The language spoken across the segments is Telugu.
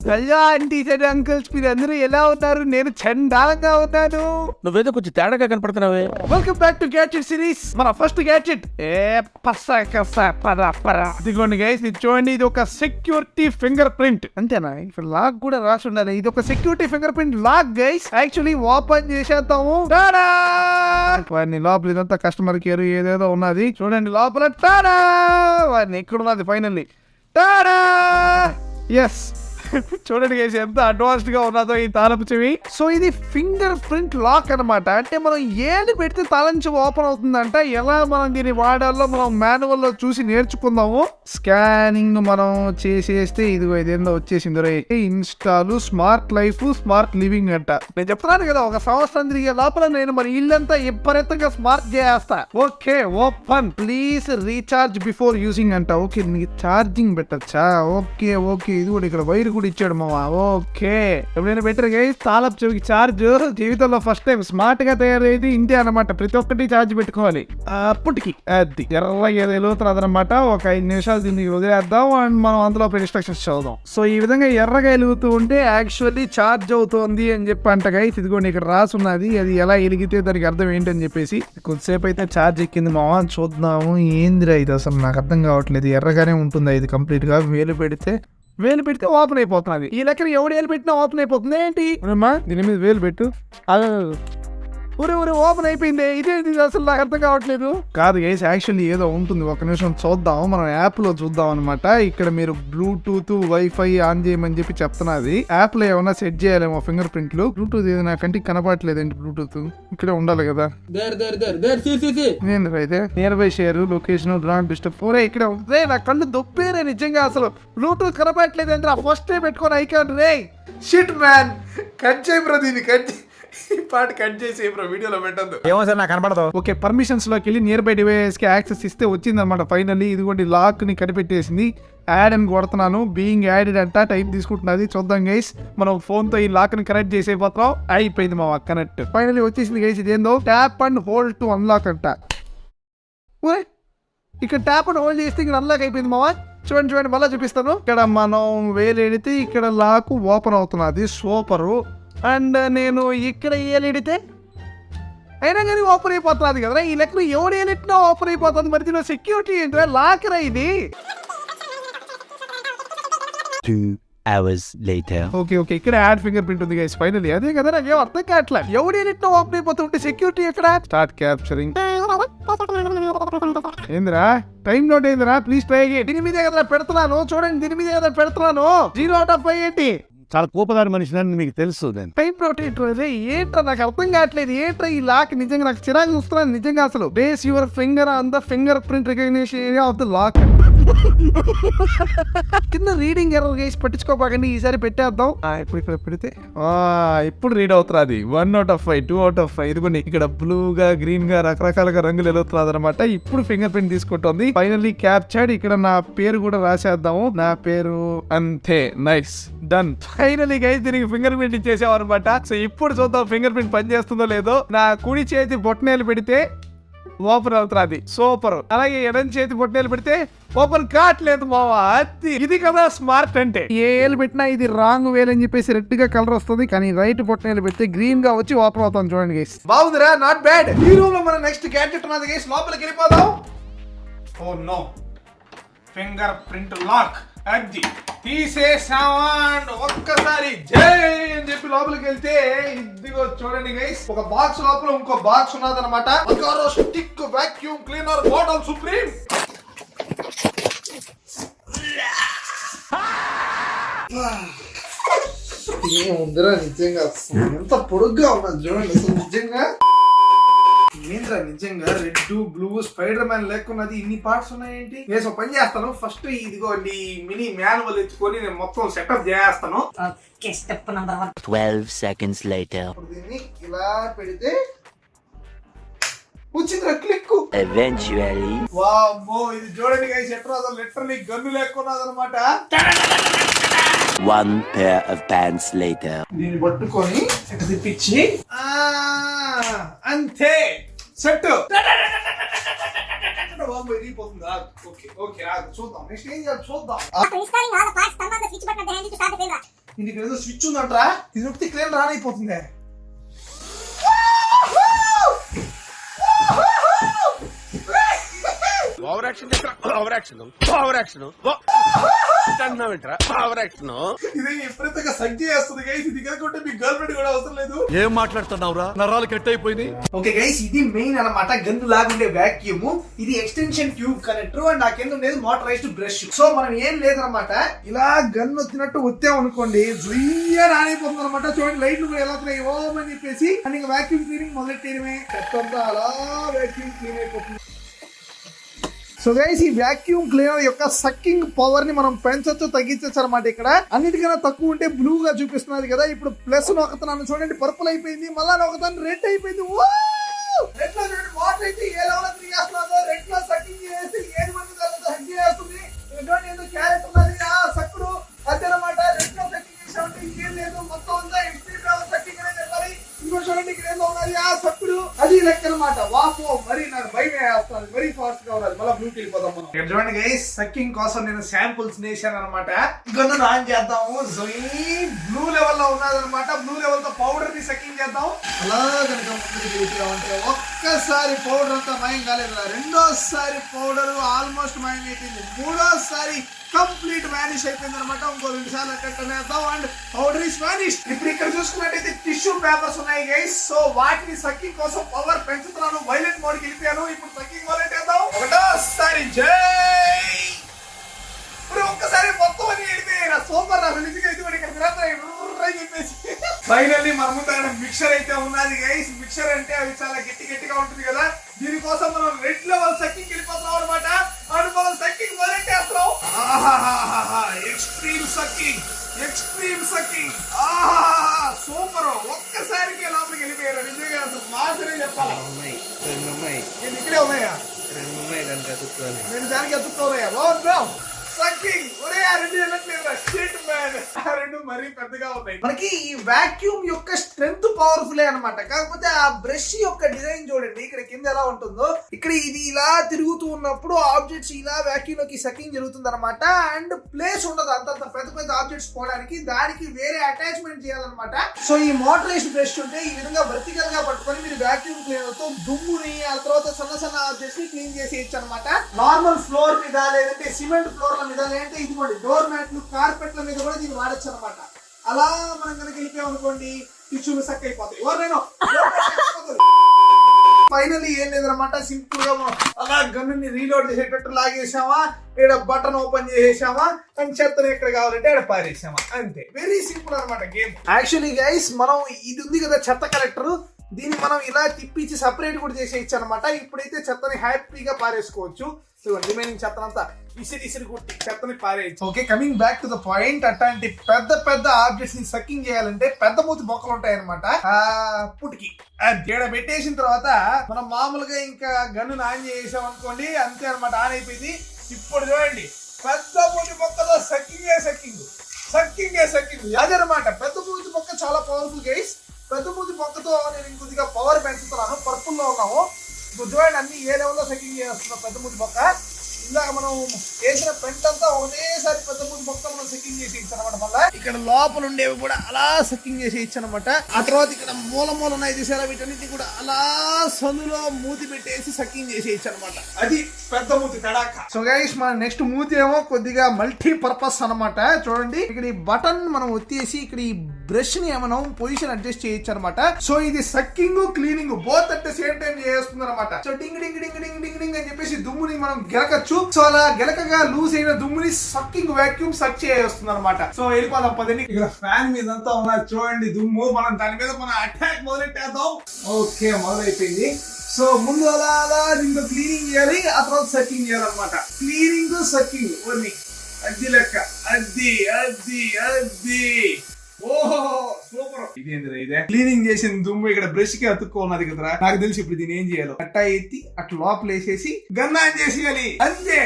హలో ఆంటీస్ అండ్ అంకుల్స్, మీరు అందరూ ఎలా ఉన్నారు? నేను చండాలంగా ఉన్నాను. నువ్వేదో కొంచెం తేడాగా కనపడుతున్నావే. Welcome back to gadget series. మన ఫస్ట్ గ్యాడ్జెట్ ఇదిగోండి గైస్, ఇది చూడండి. ఇది ఒక సెక్యూరిటీ ఫింగర్ ప్రింట్. అంతేనా? ఇక్కడ లాక్ కూడా రాసి ఉండాలి. ఇది ఒక security fingerprint lock guys. Actually open చేసేద్దాము. వారిని లోపల ఇదంతా కస్టమర్ కేర్ ఏదేదో ఉన్నది చూడండి లోపల. టాడా! వారిని ఎక్కడ ఉన్నది ఫైనల్లీ. టాడా! ఎస్, చూడండి గైస్ ఎంత అడ్వాన్స్డ్ గా ఉన్నదో ఈ తాళపు చెవి. సో ఇది ఫింగర్ ప్రింట్ లాక్ అనమాట. అంటే మనం ఏది పెడితే తాళం చెవి ఓపెన్ అవుతుందంట. ఎలా మనం దీన్ని వాడాలో మనం మాన్యువల్ లో చూసి నేర్చుకుందాము. స్కానింగ్ మనం చేసేస్తే ఇదిగో ఇదేందో వచ్చేసింది. Install smart life smart living అంట. నేను చెప్తున్నాను కదా, ఒక సంవత్సరం తిరిగే లోపల నేను మరి ఇల్లంతా విపరీతంగా స్మార్ట్ చేస్తా. Okay, open please recharge before using అంట. ఓకే, నీకు ఛార్జింగ్ పెట్టచ్చా? ఓకే ఓకే, ఇది కూడా ఇక్కడ వైర్ కూడా ఇచ్చాడు మావా. ఓకే, ఎప్పుడైనా బెటర్ గైస్ తాళపు చెవికి ఛార్జ్ జీవితంలో ఫస్ట్ టైం స్మార్ట్ గా తయారైంది ఇంతే అనమాట. ప్రతి ఒక్కటి ఛార్జ్ పెట్టుకోవాలి. అప్పటికి అది ఎర్రగా వెలుగుతున్నది అనమాట. ఒక 5 నిమిషాలు దీన్ని వదిలేద్దాం అండ్ మనం అందులో ఇన్స్ట్రక్షన్స్ చదువుదాం. సో ఈ విధంగా ఎర్రగా వెలుగుతూ ఉంటే యాక్చువల్లీ ఛార్జ్ అవుతుంది అని చెప్పి అంట గైస్. ఇదిగోండి ఇక్కడ రాసి ఉన్నది. అది ఎలా వెలిగితే దానికి అర్థం ఏంటని చెప్పేసి. కొద్దిసేపు అయితే ఛార్జ్ ఎక్కింది మావా, చూద్దాము ఏందిరా ఇది. అసలు నాకు అర్థం కావట్లేదు. ఎర్రగానే ఉంటుందా ఇది కంప్లీట్ గా? వేలు పెడితే ఓపెన్ అయిపోతున్నది. ఈ లెక్కన ఎవడు వేలు పెట్టినా ఓపెన్ అయిపోతుంది ఏంటి? దీని మీద వేలు పెట్టు. ఊరే ఓపెన్ అయిపోయింది. ఇదేంటి అసలు నాకు అర్థం కావట్లేదు. కాదు గైస్, యాక్చువల్లీ ఏదో ఉంటుంది. ఒక నిమిషం చూద్దాం, మనం యాప్ లో చూద్దాం అనమాట. ఇక్కడ మీరు బ్లూటూత్ వైఫై ఆన్ చేయమని చెప్పి చెప్తున్నది. యాప్ లో ఏమన్నా సెట్ చేయాలేమో ఫింగర్ ప్రింట్లు. బ్లూటూత్ ఏది నా కంటికి కనపడట్లేదండి. బ్లూటూత్ ఇక్కడ ఉండాలి కదా. అయితే near by share location drawn disturb. ఓరే ఇక్కడ నా కళ్ళు దొప్పేరే నిజంగా. అసలు బ్లూటూత్ కనపడట్లేదు అంటే ఫస్ట్ టైం పెట్టుకొని ఐకాన్ రే షిట్ మ్యాన్. కట్ చేయి బ్రో, దీన్ని కట్ చేయి. ఈ పాట కట్ చేసి వీడియోలో పెట్టద్దు. ఏమో సార్ నాకు కనపడదు. ఓకే, పర్మిషన్స్ లోకి వెళ్ళి నియర్ బై డివైస్ కి యాక్సెస్ ఇస్తే వచ్చింది అనమాట ఫైనల్లీ. ఇదిగోండి లాక్ ని కనిపెట్టేసింది. యాడ్ అని కొడుతున్నాను. బీయింగ్ యాడెడ్ అంట. టైం తీసుకుంటున్నది. చూద్దాం గైస్. మనం ఫోన్ తో ఈ లాక్ ని కనెక్ట్ చేసేపోతాం. అయిపోయింది మా కనెక్ట్. ఫైనల్లీ వచ్చేసింది గైస్. ఇదేందో tap and hold to unlock అంట. ఇక్కడ ట్యాప్ అండ్ హోల్డ్ చేస్తే ఇక్కడ అన్లాక్ అయిపోయింది మావా. చూడండి మళ్ళీ చూపిస్తాను. ఇక్కడ మనం వేలెడితే ఇక్కడ లాక్ ఓపెన్ అవుతున్నది. సూపరు. అండ్ నేను ఇక్కడ ఏలిడితే అయినా కానీ ఓపెన్ అయిపోతుంది కదా. ఈ లెక్కన ఎవడు ఏలిట్టినా ఓపెన్ అయిపోతుంది. మరి దీనిలో సెక్యూరిటీ ఏంటో లాకరా ఇది. 2 hours later. ఓకే ఇక్కడ యాడ్ ఫింగర్ ప్రింట్ ఉంది గైస్ ఫైనల్లీ. అదే కదా నాకేం అర్థం కావట్లే. ఎవడు ఏలిట్టినా ఓపెన్ అయిపోతుంటే సెక్యూరిటీ ఎక్కడ? Start capturing. ఏందిరా టైం నోట్ ఏందిరా? Please try again. దీని మీదే కదా పెడుతున్నాను. చూడండి దీని మీదే కదా పెడుతున్నాను. 0/5 ఏంటి? చాలా కోపదారి మనిషి మీకు తెలుసు. టైం రొటేట్ ఏంట్రా నాకు అర్థం కావట్లేదు. ఏంట్రా ఈ లాక్? నిజంగా నాకు చిరాకు చూస్తున్నాను నిజంగా. అసలు base your finger on the fingerprint recognition area of the lock. కింద రీడింగ్ ఎర్రర్ గైస్, పట్టించుకోపాకండి. ఈసారి పెట్టేద్దాం. ఇప్పుడు ఇక్కడ పెడితే ఇప్పుడు రీడ్ అవుతుంది. 1/5 2/5. ఇదిగోండి ఇక్కడ బ్లూ గా గ్రీన్ గా రకరకాలుగా రంగులు వెలుగుతున్నది అనమాట. ఇప్పుడు ఫింగర్ ప్రింట్ తీసుకుంటుంది. Finally captured. ఇక్కడ నా పేరు కూడా రాసేద్దాము. నా పేరు అంతే. Nice, done. ఫైనల్లీ గైస్ దీనికి ఫింగర్ ప్రింట్ ఇచ్చేసాం అనమాట. సో ఇప్పుడు చూద్దాం ఫింగర్ ప్రింట్ పనిచేస్తుందో లేదో. నా కుడి చేతి బొట్టనేలు పెడితే ఓపెన్ అవుతుంది. సూపర్. అలాగే ఎడం చేతి బొట్టనేలు పెడితే ఓపెన్ కావట్లేదు మావా. ఇది కదా స్మార్ట్ అంటే. ఏ ఏలు పెట్టినా ఇది రాంగ్ వేలు అని చెప్పేసి రెడ్ గా కలర్ వస్తుంది. కానీ రైట్ బొట్టనేలు పెడితే గ్రీన్ గా వచ్చి ఓపెన్ అవుతాం. చూడండి గైస్, బాగుందిరా, నాట్ బ్యాడ్. ఈ రూమ్ లో మన నెక్స్ట్ గ్యాడ్జెట్ ఉన్నది గైస్. లోపలికి వెళ్ళిపోదాం. Oh no, fingerprint lock. అది తీసేసామండ్ ఒక్కసారి జై అని చెప్పి లోపలికి వెళ్తే ఇదిగో చూడండి గైస్, ఒక బాక్స్ లోపల ఇంకో బాక్స్ ఉన్నది అనమాట. Stick vacuum cleaner bottle supreme. నిజంగా ఎంత పొడుగ్గా ఉన్నది చూడండి. అసలు నిజంగా ఏంద్రా నిజంగా రెడ్ బ్లూ స్పైడర్ మ్యాన్ లేకున్నది. ఇన్ని పార్ట్స్ ఉన్నాయేంటి? నేను పని చేస్తాను. ఫస్ట్ ఇదిగో మినీ మాన్యువల్ ఎత్తుకొని నేను మొత్తం సెటప్ చేస్తాను. 12 seconds later. దీన్ని ఇలా పెడితే వచ్చిందిరా క్లిక్. Eventually. వామ్మో, ఇది చూడండి గైస్ ఎట్లా లిటరల్లీ గన్ను లేకున్నది అనమాట. 1 pair of pants later. దీన్ని పట్టుకొని తిప్పించి అంతే సెట్. చూద్దాం నెక్స్ట్ ఏం చేయాలి చూద్దాం. ఇంటికి ఏదో స్విచ్ ఉందంటరా, ఇది నొక్కితే క్లీన్ రానైపోతుంది. Over action over action over action over action ఇది ఎప్పుడైతే సగ్ చేస్తుంది గైస్. ఇది కాకుంటే మీ గర్ల్ ఫ్రెండ్ కూడా అవసరం లేదు. ఏం మాట్లాడుతున్నావురా, నరాలు కట్ అయిపోయింది. ఓకే గైస్, ఇది మెయిన్ అన్నమాట. గన్ను లాగుండే వాక్యూమ్. ఇది ఎక్స్టెన్షన్ ట్యూబ్ కనెక్టర్ అండ్ ఆ కింద ఉండేది మోటరైజ్డ్ బ్రష్. సో మనం ఏం లేదనమాట, ఇలా గన్ వచ్చినట్టు వచ్చాం అనుకోండి, జుయ్య రానిపోతుంది అనమాట. చూడండి లైట్లు కూడా ఎలా వస్తున్నాయి ఓం అని చెప్పేసి. అండ్ ఇంకా వాక్యూమ్ క్లీనింగ్ మొదలెట్టేయడమే. చెత్తంతా అలా వాక్యూమ్ క్లీన్ అయిపోతుంది. సో గైస్, ఈ వాక్యూమ్ క్లీనర్ యొక్క సక్కింగ్ పవర్ ని మనం పెంచొచ్చు తగ్గించచ్చు అనమాట. ఇక్కడ అన్నిటికన్నా తక్కువ ఉంటే బ్లూ గా చూపిస్తున్నది కదా. ఇప్పుడు ప్లస్ నొక్కుతున్నాను చూడండి, పర్పుల్ అయిపోయింది. మళ్ళా నొక్కుతాను రెడ్ అయిపోయింది. రెడ్ లో చూడండి వాటర్ అయితే ఏ లెవెల్ తిరిగేస్తున్నారో. రెడ్ లో సక్కింగ్ చేస్తే ఏది మంది హగ్ చేస్తుంది. ఎటువంటి ఏదో క్యారెట్ ఉన్నది ఆ సక్కుడు అదనమాట. రెడ్ లో సక్కింగ్ చేసామంటే ఇంకేం లేదు, మొత్తం అంతా ఎక్స్ట్రీమ్ లెవెల్ సక్కింగ్ అనేది చెప్పాలి. ఇంకో చూడండి ఇక్కడ ఏదో ఉన్నది ఆ సక్కుడు, అది లెక్క అనమాట. వాపో మరి నాకు భయం వేస్తుంది, వెరీ ఫాస్ట్ గా ఉన్నది. మళ్ళీ బ్లూకి వెళ్ళిపోతాం మనం. ఇక్కడ చూడండి గైస్, సక్కింగ్ కోసం నేను శాంపుల్స్ నేసాను అనమాట. గన్ను ఆన్ చేద్దాము. బ్లూ లెవెల్ లో ఉన్నది అనమాట. బ్లూ లెవెల్ తో పౌడర్ ని సక్కింగ్ చేద్దాం. అలా కనుక ముందుకు ఒక్కసారి పౌడర్ అంతా మాయం కాలేదు. రెండోసారి పౌడర్ ఆల్మోస్ట్ మాయం అయిపోయింది. మూడోసారి కంప్లీట్ వ్యానిష్ అయిపోయింది అనమాట. ఇంకో 2 సార్లు అట్టేద్దాం అండ్ పౌడర్ ఇస్ వ్యానిష్. ఇప్పుడు ఇక్కడ చూసుకున్నట్టయితే టిష్యూ పేపర్స్ ఉన్నాయి గైస్. సో వాటిని సక్కింగ్ కోసం పవర్ పెంచుతున్నాను. వైలెట్ మోడ్ కి వెళ్ళిపోయాను. ఇప్పుడు సక్కింగ్ మొదలెట్టేద్దాం. ఒకటోసారి జై. ఒక్కసారి మొత్తం అని వెళ్ళిపోయాయి. సూపర్ రా నిజంగా. ఇది కూడా ఇక్కడ చెప్పేసి ఫైనల్లీ మన ముందు మిక్సర్ అయితే ఉన్నది గైస్. మిక్సర్ అంటే అవి చాలా గట్టిగా ఉంటుంది కదా. దీనికోసం మనం రెడ్ లెవెల్ సక్కింగ్ వెళ్ళిపోతున్నాం అనమాట. అండ్ మనం సక్కింగ్ మొదలెట్టేస్తున్నాం. Extreme sucking, extreme sucking. Super. ఒక్కసారికి లోపలికి వెళ్ళిపోయారు. నిజంగా అసలు మాసరే చెప్పాలి. ఇక్కడే ఉన్నాయా? 2 దానికి ఎత్తుకోన్నాయా? సక్కింగ్ ఒరే ఆ 2 వెళ్ళట్లేదు. షిట్ మ్యాన్, ఆ 2 మరీ పెద్దగా ఉన్నాయి. మనకి ఈ వాక్యూమ్ యొక్క స్ట్రెంగ్త్ పవర్ఫుల్ అనమాట. కాకపోతే ఆ బ్రష్ యొక్క డిజైన్ చూడండి ఇక్కడ కింద ఎలా ఉంటుందో. ఇక్కడ ఇది ఇలా తిరుగుతూ ఉన్నప్పుడు ఆబ్జెక్ట్స్ ఇలా వాక్యూమ్ లోకి సక్కింగ్ జరుగుతుంది అనమాట. అండ్ ప్లేస్ ఉండదు అంత పెద్ద ఆబ్జెక్ట్స్ పోవడానికి. దానికి వేరే అటాచ్మెంట్ చేయాలన్నమాట. సో ఈ మోటరైజ్డ్ బ్రష్ ఉంటే ఈ విధంగా వర్టికల్ గా పట్టుకొని మీరు వాక్యూమ్ క్లీనర్ తో దుమ్ముని ఆ తర్వాత సన్న ఆబ్జెక్ట్స్ ని క్లీన్ చేసేయచ్చు అనమాట. నార్మల్ ఫ్లోర్ మీద లేదంటే సిమెంట్ ఫ్లోర్ మీద లేదంటే ఇదిగోండి డోర్ మ్యాట్లు కార్పెట్ల మీద కూడా దీన్ని వాడచ్చు అనమాట. అలా మనం కనుక వెళ్ళిపోయాం అనుకోండి, టిష్యూలు సక్ అయిపోతాయి. ఎవరైనా ఫైనల్లీ ఏం లేదనమాట, సింపుల్ గా అలా గన్నుని రీలోడ్ చేసేటట్టు లాగేసామా, ఇక్కడ బటన్ ఓపెన్ చేసేసామా, అండ్ చెత్తను ఎక్కడ కావాలంటే అక్కడ పారేసామా, అంతే. వెరీ సింపుల్ అనమాట గేమ్. యాక్చువల్లీ గైస్, మనం ఇది ఉంది కదా చెత్త కలెక్టర్, దీన్ని మనం ఇలా తిప్పించి సపరేట్ కూడా చేసేయచ్చు అనమాట. ఇప్పుడైతే చెత్తని హ్యాపీగా పారేసుకోవచ్చు. రిమైనింగ్ చెత్తనంతా ఇసిరి కొట్టి చెత్తని పారేయచ్చు. Okay, coming back to the point. అట్లాంటి పెద్ద ఆబ్జెక్ట్స్ ని సక్కింగ్ చేయాలంటే పెద్ద మూతి బొక్కలు ఉంటాయి అనమాట. పుటికి గేడ పెట్టేసిన తర్వాత మనం మామూలుగా ఇంకా గన్ను ఆన్ చేసాం అనుకోండి, అంతే అనమాట, ఆన్ అయిపోయింది. ఇప్పుడు చూడండి, పెద్ద మూతి బొక్కతో సక్కింగ్ అదనమాట. పెద్ద మూతి బొక్క చాలా పవర్ఫుల్ గైస్. పెద్ద మూతి బొక్కతో నేను ఇంకొద్దిగా పవర్ పెంచుతున్నాను. పర్పుల్ లో ఉన్నాము. చూడండి అన్ని ఏ లెవెల్లో సక్కింగ్ చేస్తున్నాం పెద్ద మూతి బొక్క. ఇందాక మనం వేసిన పెంట్ అంతా ఒకటేసారి పెద్ద మూతి బొక్క మనం సక్కింగ్ చేసి ఇచ్చనమాట. మళ్ళీ ఇక్కడ లోపల ఉండేవి కూడా అలా సక్కింగ్ చేసి ఇచ్చనమాట. ఆ తర్వాత ఇక్కడ మూల ఉన్నాయి చూసారా, వీటన్నిటిని కూడా అలా సందులో మూతి పెట్టేసి సక్కింగ్ చేసి ఇచ్చనమాట. అది పెద్ద మూతి తడాక. సో గైస్, మన నెక్స్ట్ మూతి ఏమో కొద్దిగా మల్టీ పర్పస్ అనమాట. చూడండి, ఇక్కడ ఈ బటన్ మనం ఒత్తేసి ఇక్కడ ఈ బ్రష్ ని మనం పొజిషన్ అడ్జస్ట్ చేయొచ్చు అనమాట. సో ఇది sucking cleaning both at the same time చేస్తుంది అనమాట. సో డింగ్ డింగ్ డింగ్ డింగ్ డింగ్ డింగ్ అని చెప్పేసి దుమ్ముని మనం గెలకచ్చు. సో అలా గెలకగా లూజ్ అయిన దుమ్ముని సక్కింగ్ వాక్యూమ్ సక్ చేస్తుంది అనమాట. సో వెళ్ళిపోదాం పదండి. ఇక్కడ ఫ్యాన్ మీద అంతా ఉన్నది చూడండి దుమ్ము. మనం దాని మీద మన అటాక్ మొదలెట్టేద్దాం. ఓకే, మొదలైపోయింది. సో ముందు అలా దీంతో క్లీనింగ్ చేయాలి, ఆ తర్వాత సక్కింగ్ చేయాలన్నమాట. క్లీనింగ్ సక్కింగ్ ఓన్లీ అది లెక్క. అది ఓహో సూపర్. ఇదే క్లీనింగ్ చేసిన దుమ్ము ఇక్కడ బ్రష్ కి అతుక్కున్నది కదరా. నాకు తెలిసి ఇప్పుడు దీన్ని ఏం చేయాలో, అట్టా ఎత్తి అట్లా లోపల వేసేసి గన్ ఆన్ చేసేయాలి, అంతే.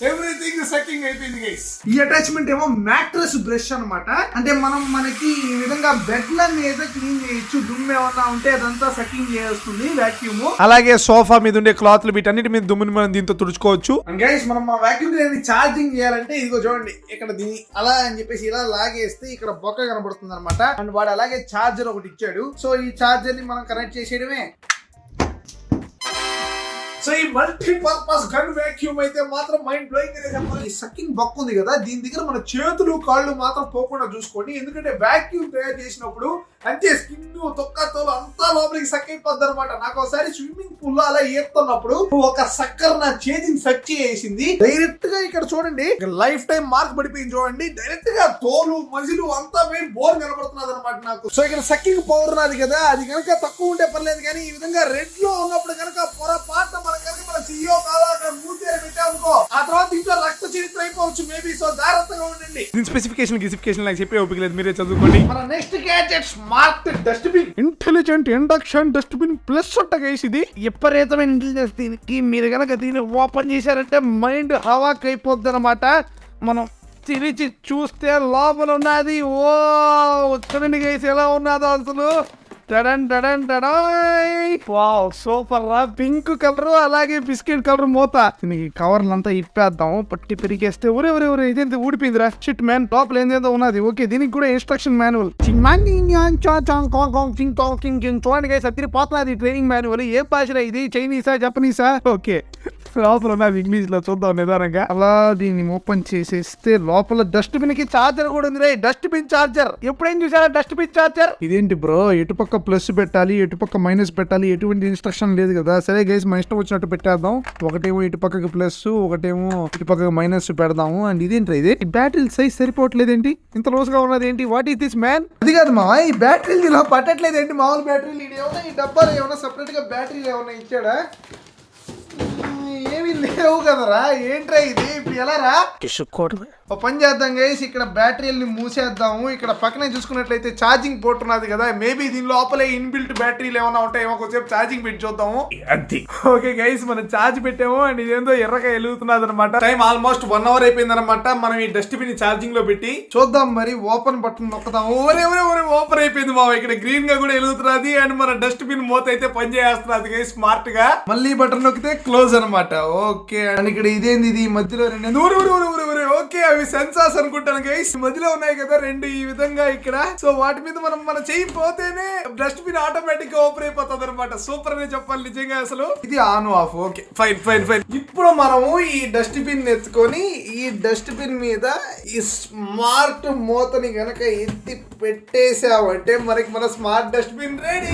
ఎవ్రీథింగ్ సకింగ్ అయిపోయింది గైస్. ఈ అటాచ్మెంట్ ఏమో మ్యాట్రెస్ బ్రష్ అన్నమాట. అంటే మనకి ఈ విధంగా బెడ్లని అయితే క్లీన్ చేయొచ్చు. దుమ్ము ఏమన్నా ఉంటే అదంతా సకింగ్ చేస్తుంది వాక్యూమ్. అలాగే సోఫా మీద ఉండే క్లాత్లు వీటన్నిటి మీద దుమ్ముని మనం దీంతో తుడుచుకోవచ్చు. అండ్ గైస్ మనం మా వాక్యూమ్ ఛార్జింగ్ చేయాలంటే ఇదిగో చూడండి, ఇక్కడ దీన్ని అలా అని చెప్పేసి ఇలా లాగేస్తే ఇక్కడ బొక్క కనబడుతుంది అనమాట. అండ్ వాడు అలాగే ఛార్జర్ ఒకటి ఇచ్చాడు. సో ఈ ఛార్జర్ ని మనం కనెక్ట్ చేసేయడమే. సో ఈ మల్టీపర్పస్ గన్ వాక్యూమ్ అయితే మాత్రం మైండ్ బ్లోయింగ్ అనే చెప్పాలి. ఈ సకింగ్ బొక్క ఉంది కదా, దీని దగ్గర మన చేతులు కాళ్ళు మాత్రం పోకుండా చూసుకోండి. ఎందుకంటే వాక్యూమ్ తయారు చేసినప్పుడు అంతే స్కిన్ తొక్క తోలు అంతా లోపలికి సక్ అయిపోద్ది అనమాట. నాకు ఒకసారి స్విమ్మింగ్ పూల్ లో అలా ఈడుతున్నప్పుడు ఒక సక్కర్ నా చేతిని సక్ చేసింది. డైరెక్ట్ గా ఇక్కడ చూడండి, లైఫ్ టైం మార్క్ పడిపోయింది చూడండి. డైరెక్ట్ గా తోలు మజిలు అంతా మేము బోర్ కనబడుతున్నది అనమాట నాకు. సో ఇక్కడ సక్కింగ్ పవర్ నాది కదా, అది కనుక తక్కువ ఉంటే పర్లేదు, కానీ ఈ విధంగా రెడ్ లో ఉన్నప్పుడు కనుక పొరపాటు మన చెయ్యో కాదో అక్కడ మూతేరు పెట్టామనుకో, ఆ తర్వాత ఇంట్లో రక్త చరిత్ర అయిపోవచ్చు మేబీ. సో జాగ్రత్తగా ఉండండి. దీని స్పెసిఫికేషన్ నాకు చెప్పే ఓపిక లేదు, మీరే చదువుకోండి. మన next gadget smart dustbin, intelligent induction dustbin plus guys. ఇది విపరీతమైన ఇంటెలిజెన్స్. దీనికి మీరు కనుక దీన్ని ఓపెన్ చేశారంటే మైండ్ హవాక్ అయిపోద్ది అనమాట. మనం తిరిచి చూస్తే లోపల ఉన్నది ఓ చూడండి గైస్ ఎలా ఉన్నదో అసలు. వావ్ సూపర్ రా, పింక్ కలర్ అలాగే బిస్కెట్ కలర్ మూత. దీనికి కవర్లు అంతా ఇప్పేద్దాం, పట్టి పెరిగేస్తే ఒరే ఒరే ఒరే ఇదేంటి ఊడిపోయిందిరా. షిట్ మ్యాన్, లోపల ఏందేదో ఉన్నది. ఓకే దీనికి కూడా ఇన్స్ట్రక్షన్ మాన్యువల్. చూడండి గైస్ అది పోతున్నది ట్రైనింగ్ మాన్యువల్. ఏ భాష ఇది, చైనీసా జపనీసా? ఓకే లోపల ఉన్నది ఇంగ్లీష్ లో, చూద్దాం నిదానంగా. అలా దీన్ని ఓపెన్ చేసేస్తే లోపల డస్ట్బిన్ కి చార్జర్ కూడా ఉంది రే. డస్ట్బిన్ చార్జర్ ఎప్పుడేం చూసారా? డస్ట్బిన్ చార్జర్ ఇదేంటి బ్రో, ఎటుపక్క ప్లస్ పెట్టాలి ఎటుపక్క మైనస్ పెట్టాలి, ఎటువంటి ఇన్స్ట్రక్షన్ లేదు కదా. సరే గైస్ మన ఇష్టం వచ్చినట్టు పెట్టేద్దాం. ఒకటేమో ఇటు పక్కకి ప్లస్, ఒకటేమో ఇటు పక్కకి మైనస్ పెడదాము. అండ్ ఇదేంటి ఇది, ఈ బ్యాటరీ సైజ్ సరిపోవట్లేదు ఏంటి, ఇంత లోస్ గా ఉన్నది ఏంటి? What is this man? అది కాదు మా, ఈ బ్యాటరీలు ఇలా పట్టట్లేదు ఏంటి? మామూలు బ్యాటరీలు ఏమన్నా ఈ డబ్బాలు ఏమన్నా సెపరేట్ గా బ్యాటరీలు ఏమన్నా ఇచ్చాడా? ఏమి లేవు కదరా, ఏంట్రా ఇది? ఇప్పుడు ఎలా రా ఓ పని చేద్దాం గైస్, ఇక్కడ బ్యాటరీని మూసేద్దాము. ఇక్కడ పక్కనే చూసుకున్నట్లయితే ఛార్జింగ్ పోర్ట్ ఉన్నది కదా, మేబీ దీని లోపలే ఇన్బిల్ట్ బ్యాటరీలు ఏమైనా ఉంటాయేమో. కొంచెంసేపు ఛార్జింగ్ పెట్టి చూద్దాము. అది ఓకే గైస్ మనం ఛార్జ్ పెట్టాము. అండ్ ఇదేందో ఎర్రగా వెలుగుతున్నది అనమాట. టైం ఆల్మోస్ట్ 1 hour అయిపోయింది అనమాట. మనం ఈ డస్ట్బిన్ ఛార్జింగ్ లో పెట్టి చూద్దాం. మరి ఓపెన్ బటన్ నొక్కుదాము. ఓరే ఓరే ఓరే ఓపెన్ అయిపోయింది మా. ఇక్కడ గ్రీన్ గా కూడా వెలుగుతున్నది. అండ్ మన డస్ట్బిన్ మూత అయితే పని చేస్తున్నది గైస్ స్మార్ట్ గా. మళ్ళీ బటన్ నొక్కితే క్లోజ్ అనమాట. ఓకే అండ్ ఇక్కడ ఇదేంది, ఇది మధ్యలో రెండు ఓకే అవి సెన్సార్స్ అనుకుంటాను గైస్. మధ్యలో ఉన్నాయి కదా రెండు ఈ విధంగా ఇక్కడ. సో వాటి మీద మన చెయ్యి పోతేనే డస్ట్బిన్ ఆటోమేటిక్ గా ఓపెన్ అయిపోతుంది అనమాట. సూపర్ అనే చెప్పాలి నిజంగా అసలు. ఇది on off. Okay fine fine fine. ఇప్పుడు మనము ఈ డస్ట్బిన్ ఎత్తుకొని ఈ డస్ట్బిన్ మీద ఈ స్మార్ట్ మూతని గనక ఎత్తి పెట్టేసామంటే మనకి మన స్మార్ట్ డస్ట్బిన్ రెడీ.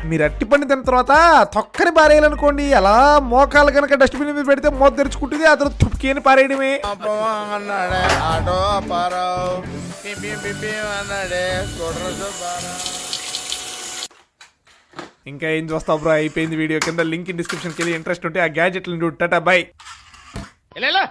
మీరు అట్టి పండి తిన్న తర్వాత తొక్కని పారేయాలనుకోండి, అలా మోకాలు కనుక డస్ట్బిన్ మీద పెడితే మూత తెరుచుకుంటుంది. అతను తుక్కేని పారేయడమే. ఇంకా ఏం చూస్తావు బ్రో, అయిపోయింది వీడియో. కింద లింక్ డిస్క్రిప్షన్ కి వెళ్ళి ఇంట్రెస్ట్ ఉంటే ఆ గ్యాడ్జెట్లు టాటా బై.